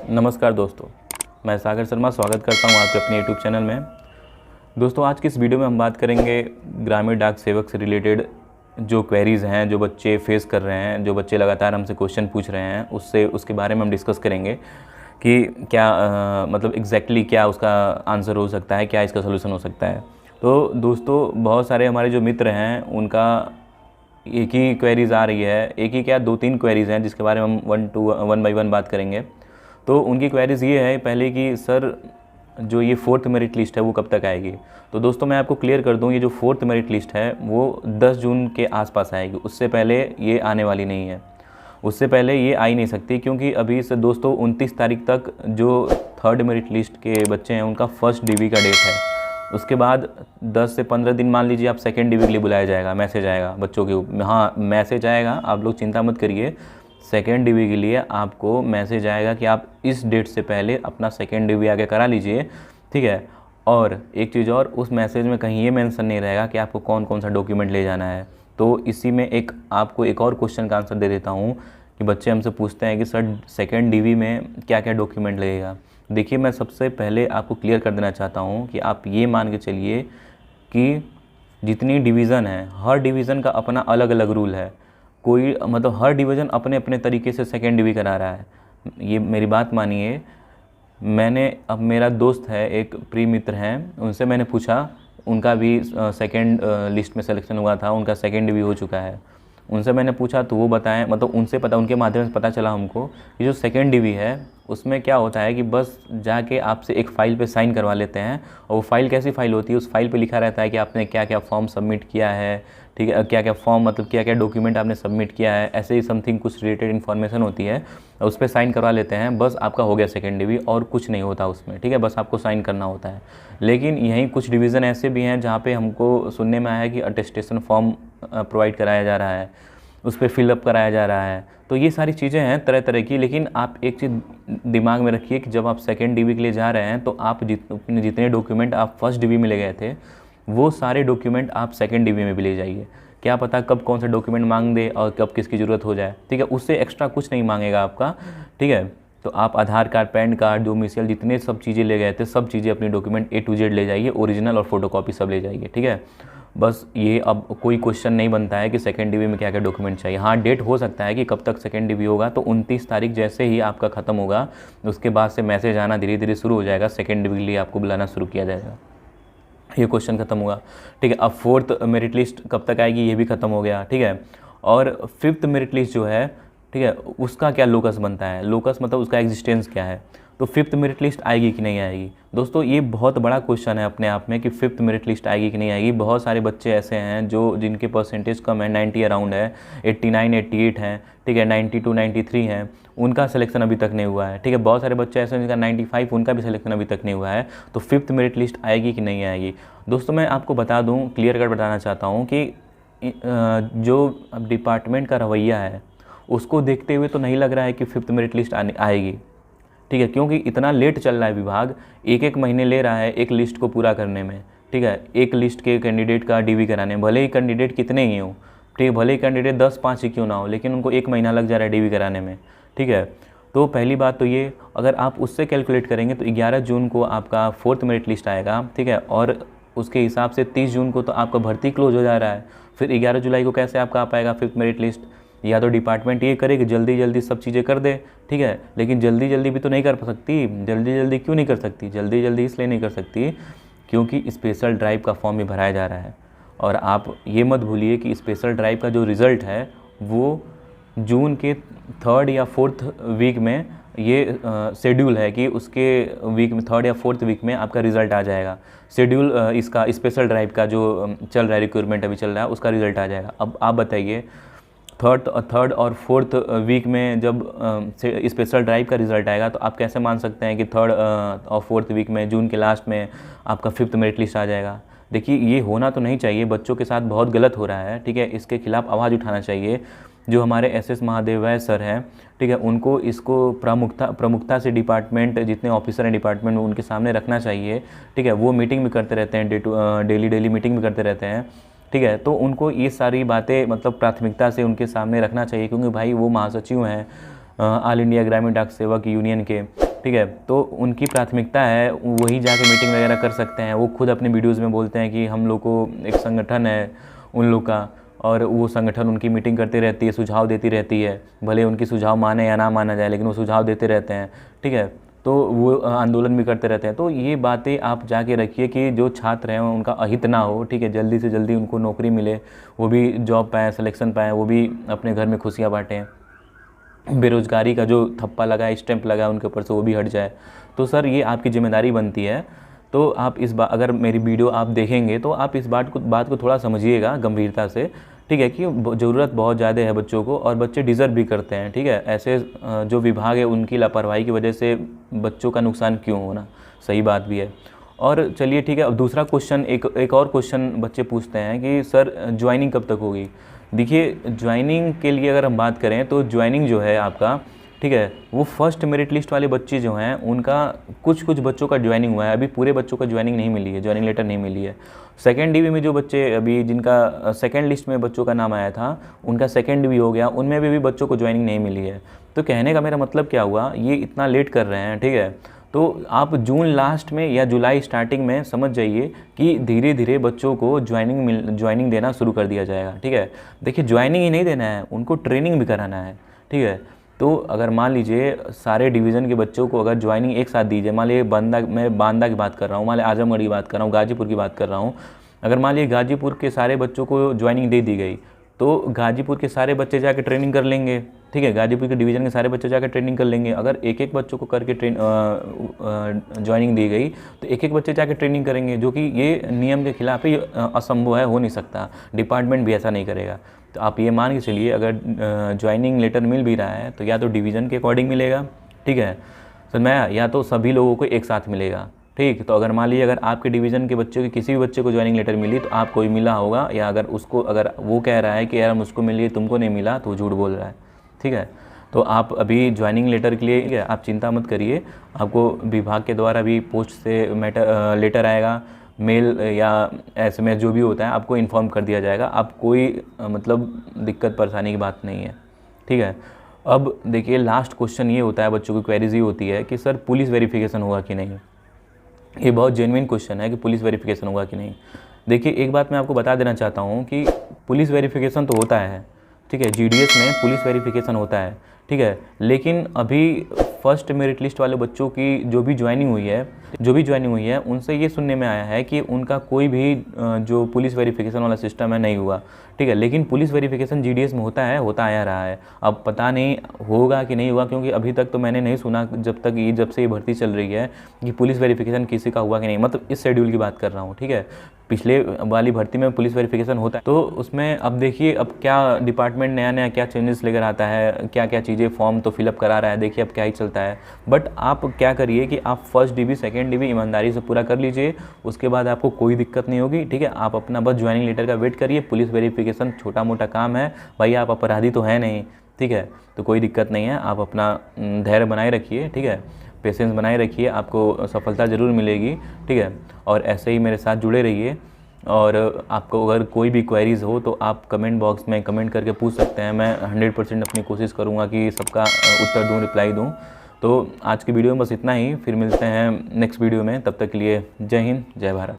नमस्कार दोस्तों, मैं सागर शर्मा स्वागत करता हूं आपके अपने यूट्यूब चैनल में। दोस्तों, आज की इस वीडियो में हम बात करेंगे ग्रामीण डाक सेवक से रिलेटेड जो क्वेरीज़ हैं, जो बच्चे फेस कर रहे हैं, जो बच्चे लगातार हमसे क्वेश्चन पूछ रहे हैं, उसके बारे में हम डिस्कस करेंगे कि क्या मतलब एग्जैक्टली क्या उसका आंसर हो सकता है, क्या इसका सोल्यूशन हो सकता है। तो दोस्तों, बहुत सारे हमारे जो मित्र हैं उनका एक ही क्वेरीज़ आ रही है, एक ही क्या 2-3 क्वेरीज़ हैं जिसके बारे में हम वन बाई वन बात करेंगे। तो उनकी क्वेरीज़ ये है पहले कि सर जो ये 4th मेरिट लिस्ट है वो कब तक आएगी। तो दोस्तों, मैं आपको क्लियर कर दूं, ये जो 4th मेरिट लिस्ट है वो 10 जून के आसपास आएगी, उससे पहले ये आने वाली नहीं है, उससे पहले ये आ ही नहीं सकती, क्योंकि अभी से दोस्तों 29 तारीख तक जो 3rd मेरिट लिस्ट के बच्चे हैं उनका फर्स्ट DV का डेट है। उसके बाद 10 से 15 दिन मान लीजिए आप सेकेंड DV के लिए बुलाया जाएगा, मैसेज आएगा बच्चों के, हाँ मैसेज आएगा, आप लोग चिंता मत करिए। सेकेंड DV के लिए आपको मैसेज आएगा कि आप इस डेट से पहले अपना सेकेंड DV आगे करा लीजिए, ठीक है। और एक चीज़ और, उस मैसेज में कहीं ये मेंशन नहीं रहेगा कि आपको कौन कौन सा डॉक्यूमेंट ले जाना है। तो इसी में आपको एक और क्वेश्चन का आंसर दे देता हूँ कि बच्चे हमसे पूछते हैं कि सर सेकेंड DV में क्या क्या डॉक्यूमेंट लगेगा। देखिए, मैं सबसे पहले आपको क्लियर कर देना चाहता हूँ कि आप ये मान के चलिए कि जितनी डिवीज़न है, हर डिवीज़न का अपना अलग अलग रूल है। कोई मतलब हर डिवीज़न अपने अपने तरीके से सेकेंड DV करा रहा है। ये मेरी बात मानिए, अब मेरा दोस्त है, एक प्रिय मित्र हैं, उनसे मैंने पूछा, उनका भी सेकेंड लिस्ट में सिलेक्शन हुआ था, उनका सेकेंड DV हो चुका है। उनसे मैंने पूछा तो वो बताएं, मतलब उनके माध्यम से पता चला हमको कि जो सेकेंड DV है उसमें क्या होता है कि बस जाके आपसे एक फ़ाइल पे साइन करवा लेते हैं, और वो फ़ाइल कैसी फ़ाइल होती है, उस फाइल पे लिखा रहता है कि आपने क्या क्या फॉर्म सबमिट किया है, ठीक है, क्या क्या फॉर्म मतलब क्या क्या डॉक्यूमेंट आपने सबमिट किया है, ऐसे ही समथिंग कुछ रिलेटेड इन्फॉर्मेशन होती है, उस पर साइन करवा लेते हैं, बस आपका हो गया सेकेंड DV, और कुछ नहीं होता उसमें, ठीक है, बस आपको साइन करना होता है। लेकिन यहीं कुछ डिवीज़न ऐसे भी हैं जहाँ पे हमको सुनने में आया है कि अटेस्टेशन फॉर्म प्रोवाइड कराया जा रहा है, उस पर फिलअप कराया जा रहा है। तो ये सारी चीज़ें हैं तरह तरह की। लेकिन आप एक चीज़ दिमाग में रखिए कि जब आप सेकेंड DV के लिए जा रहे हैं तो आप जितने डॉक्यूमेंट आप फर्स्ट DV में ले गए थे, वो सारे डॉक्यूमेंट आप सेकेंड DV में भी ले जाइए। क्या पता कब कौन सा डॉक्यूमेंट मांग दे और कब किसकी ज़रूरत हो जाए, ठीक है। उससे एक्स्ट्रा कुछ नहीं मांगेगा आपका, ठीक है। तो आप आधार कार्ड, पैन कार्ड, डोमिसाइल, जितने सब चीज़ें ले गए थे, सब चीज़ें अपनी डॉक्यूमेंट A to Z ले जाइए, ओरिजिनल और फोटोकॉपी सब ले जाइए, ठीक है। बस ये अब कोई क्वेश्चन नहीं बनता है कि सेकेंड DV में क्या क्या डॉक्यूमेंट चाहिए। हाँ, डेट हो सकता है कि कब तक सेकेंड DV होगा, तो 29 तारीख जैसे ही आपका ख़त्म होगा उसके बाद से मैसेज आना धीरे धीरे शुरू हो जाएगा, सेकेंड DV के लिए आपको बुलाना शुरू किया जाएगा। ये क्वेश्चन खत्म हुआ, ठीक है। अब 4th मेरिट लिस्ट कब तक आएगी, ये भी ख़त्म हो गया, ठीक है। और 5th मेरिट लिस्ट जो है, ठीक है, उसका क्या लोकस बनता है, लोकस मतलब उसका एग्जिस्टेंस क्या है। तो 5th मेरिट लिस्ट आएगी कि नहीं आएगी। दोस्तों, ये बहुत बड़ा क्वेश्चन है अपने आप में कि 5th मेरिट लिस्ट आएगी कि नहीं आएगी। बहुत सारे बच्चे ऐसे हैं जिनके परसेंटेज कम है, 90 अराउंड है, 89, 88 हैं, ठीक है, 92, 93 हैं, उनका सिलेक्शन अभी तक नहीं हुआ है, ठीक है। बहुत सारे बच्चे ऐसे हैं जिनका 95, उनका भी सिलेक्शन अभी तक नहीं हुआ है। तो 5th मेरिट लिस्ट आएगी कि नहीं आएगी। दोस्तों, मैं आपको बता दूँ, क्लियर कट बताना चाहता हूँ कि जो अब डिपार्टमेंट का रवैया है उसको देखते हुए तो नहीं लग रहा है कि 5th मेरिट लिस्ट आएगी, ठीक है। क्योंकि इतना लेट चल रहा है, विभाग एक महीने ले रहा है एक लिस्ट को पूरा करने में, ठीक है, एक लिस्ट के कैंडिडेट का DV कराने में। भले ही कैंडिडेट कितने ही हो, ठीक है, भले ही कैंडिडेट 10-5 ही क्यों ना हो, लेकिन उनको 1 महीना लग जा रहा है DV कराने में, ठीक है। तो पहली बात तो ये, अगर आप उससे कैलकुलेट करेंगे तो 11 जून को आपका 4th मेरिट लिस्ट आएगा, ठीक है, और उसके हिसाब से 30 जून को तो आपका भर्ती क्लोज हो जा रहा है। फिर 11 जुलाई को कैसे आपका आ पाएगा 5th मेरिट लिस्ट। या तो डिपार्टमेंट ये करे कि जल्दी जल्दी सब चीज़ें कर दे, ठीक है, लेकिन जल्दी जल्दी भी तो नहीं कर सकती। जल्दी जल्दी क्यों नहीं कर सकती, जल्दी जल्दी इसलिए नहीं कर सकती क्योंकि स्पेशल ड्राइव का फॉर्म भी भराया जा रहा है। और आप ये मत भूलिए कि स्पेशल ड्राइव का जो रिज़ल्ट है वो जून के 3rd या 4th वीक में ये शेड्यूल है कि उसके वीक में 3rd या 4th वीक में आपका रिज़ल्ट आ जाएगा। शेड्यूल इसका स्पेशल ड्राइव का जो चल रहा है, रिक्रूटमेंट अभी चल रहा है, उसका रिज़ल्ट आ जाएगा। अब आप बताइए, थर्ड और 4th वीक में जब स्पेशल ड्राइव का रिज़ल्ट आएगा तो आप कैसे मान सकते हैं कि 3rd और 4th वीक में, जून के लास्ट में आपका 5th मेरिट लिस्ट आ जाएगा। देखिए, ये होना तो नहीं चाहिए, बच्चों के साथ बहुत गलत हो रहा है, ठीक है। इसके खिलाफ आवाज़ उठाना चाहिए। जो हमारे SS महादेव सर हैं, ठीक है, उनको इसको प्रमुखता से डिपार्टमेंट, जितने ऑफिसर हैं डिपार्टमेंट में, उनके सामने रखना चाहिए, ठीक है। वो मीटिंग भी करते रहते हैं, डेली मीटिंग भी करते रहते हैं, ठीक है। तो उनको ये सारी बातें मतलब प्राथमिकता से उनके सामने रखना चाहिए, क्योंकि भाई वो महासचिव हैं ऑल इंडिया ग्रामीण डाक सेवक यूनियन के, ठीक है। तो उनकी प्राथमिकता है वही जाके मीटिंग वगैरह कर सकते हैं। वो खुद अपने वीडियोज़ में बोलते हैं कि हम लोग को एक संगठन है उन लोग का, और वो संगठन उनकी मीटिंग करती रहती है, सुझाव देती रहती है, भले उनकी सुझाव माने या ना माना जाए, लेकिन वो सुझाव देते रहते हैं, ठीक है। तो वो आंदोलन भी करते रहते हैं। तो ये बातें आप जाके रखिए कि जो छात्र हैं उनका अहित ना हो, ठीक है, जल्दी से जल्दी उनको नौकरी मिले, वो भी जॉब पाएँ, सिलेक्शन पाएँ, वो भी अपने घर में खुशियाँ बाँटें, बेरोज़गारी का जो थप्पा लगा है, स्टैंप लगा है उनके ऊपर से, वो भी हट जाए। तो सर ये आपकी ज़िम्मेदारी बनती है। तो आप अगर मेरी वीडियो आप देखेंगे तो आप इस बात को थोड़ा समझिएगा गंभीरता से, ठीक है, कि ज़रूरत बहुत ज़्यादा है बच्चों को, और बच्चे डिज़र्व भी करते हैं, ठीक है। ऐसे जो विभाग है उनकी लापरवाही की वजह से बच्चों का नुकसान क्यों होना, सही बात भी है। और चलिए ठीक है, अब दूसरा क्वेश्चन, एक और क्वेश्चन बच्चे पूछते हैं कि सर ज्वाइनिंग कब तक होगी। देखिए ज्वाइनिंग के लिए अगर हम बात करें तो ज्वाइनिंग जो है आपका, ठीक है, वो फर्स्ट मेरिट लिस्ट वाले बच्चे जो हैं उनका कुछ बच्चों का ज्वाइनिंग हुआ है, अभी पूरे बच्चों का ज्वाइनिंग नहीं मिली है, ज्वाइनिंग लेटर नहीं मिली है। सेकेंड डीवी में जो बच्चे अभी जिनका सेकेंड लिस्ट में बच्चों का नाम आया था, उनका सेकेंड डीवी हो गया, उनमें भी बच्चों को ज्वाइनिंग नहीं मिली है। तो कहने का मेरा मतलब क्या हुआ, ये इतना लेट कर रहे हैं, ठीक है, तो आप जून लास्ट में या जुलाई स्टार्टिंग में समझ जाइए कि धीरे धीरे बच्चों को ज्वाइनिंग देना शुरू कर दिया जाएगा, ठीक है। देखिए ज्वाइनिंग ही नहीं देना है, उनको ट्रेनिंग भी कराना है, ठीक है। तो अगर मान लीजिए सारे डिवीज़न के बच्चों को अगर ज्वाइनिंग एक साथ दीजिए, मान लीजिए मैं बांदा की बात कर रहा हूँ, मान लीजिए आजमगढ़ की बात कर रहा हूँ, गाजीपुर की बात कर रहा हूँ, अगर मान लीजिए गाजीपुर के सारे बच्चों को ज्वाइनिंग दे दी गई तो गाजीपुर के सारे बच्चे जाके ट्रेनिंग कर लेंगे, ठीक है, गाजीपुर के डिवीज़न के सारे बच्चे जाकर ट्रेनिंग कर लेंगे। अगर एक एक बच्चों को करके ज्वाइनिंग दी गई तो एक एक बच्चे जाकर ट्रेनिंग करेंगे, जो कि ये नियम के खिलाफ है, ये असंभव है, हो नहीं सकता, डिपार्टमेंट भी ऐसा नहीं करेगा। तो आप ये मान के चलिए अगर ज्वाइनिंग लेटर मिल भी रहा है तो या तो डिवीज़न के अकॉर्डिंग मिलेगा, ठीक है, तो मैं या तो सभी लोगों को एक साथ मिलेगा, ठीक। तो अगर मान लीजिए अगर आपके डिवीज़न के बच्चों के किसी भी बच्चे को ज्वाइनिंग लेटर मिली तो आपको ही मिला होगा, या अगर वो कह रहा है कि यार मुझको मिली तुमको नहीं मिला, तो वो झूठ बोल रहा है, ठीक है। तो आप अभी ज्वाइनिंग लेटर के लिए आप चिंता मत करिए, आपको विभाग के द्वारा भी पोस्ट से लेटर आएगा, मेल या SMS जो भी होता है आपको इन्फॉर्म कर दिया जाएगा। आप कोई मतलब दिक्कत परेशानी की बात नहीं है, ठीक है। अब देखिए लास्ट क्वेश्चन ये होता है, बच्चों की क्वेरीज ये होती है कि सर पुलिस वेरिफिकेशन होगा कि नहीं। ये बहुत जेन्युइन क्वेश्चन है कि पुलिस वेरिफिकेशन होगा कि नहीं। देखिए एक बात मैं आपको बता देना चाहता हूँ कि पुलिस वेरिफिकेशन तो होता है, ठीक है, GDS में पुलिस वेरिफिकेशन होता है, ठीक है, लेकिन अभी फर्स्ट मेरिट लिस्ट वाले बच्चों की जो भी ज्वाइनिंग हुई है उनसे ये सुनने में आया है कि उनका कोई भी जो पुलिस वेरिफिकेशन वाला सिस्टम है नहीं हुआ, ठीक है। लेकिन पुलिस वेरिफिकेशन GDS में होता आया रहा है, अब पता नहीं होगा कि नहीं हुआ, क्योंकि अभी तक तो मैंने नहीं सुना जब से ये भर्ती चल रही है कि पुलिस वेरिफिकेशन किसी का हुआ कि नहीं, मतलब इस शेड्यूल की बात कर रहा हूँ, ठीक है। पिछले वाली भर्ती में पुलिस वेरिफिकेशन होता है, तो उसमें अब देखिए अब क्या डिपार्टमेंट नया क्या चेंजेस लेकर आता है, क्या चीज़ें फॉर्म तो फिलअप करा रहा है, देखिए अब क्या ही चलता है। बट आप क्या करिए कि आप फर्स्ट DB सेकेंड DB ईमानदारी से पूरा कर लीजिए, उसके बाद आपको कोई दिक्कत नहीं होगी, ठीक है। आप अपना बस ज्वाइनिंग लेटर का वेट करिए, पुलिस वेरिफिकेशन छोटा मोटा काम है भाई, आप अपराधी तो है नहीं, ठीक है, तो कोई दिक्कत नहीं है। आप अपना धैर्य बनाए रखिए, ठीक है, पेशेंस बनाए रखिए, आपको सफलता ज़रूर मिलेगी, ठीक है। और ऐसे ही मेरे साथ जुड़े रहिए, और आपको अगर कोई भी क्वेरीज़ हो तो आप कमेंट बॉक्स में कमेंट करके पूछ सकते हैं, मैं 100% अपनी कोशिश करूँगा कि सबका उत्तर दूँ, रिप्लाई दूँ। तो आज की वीडियो में बस इतना ही, फिर मिलते हैं नेक्स्ट वीडियो में, तब तक के लिए जय हिंद, जय भारत।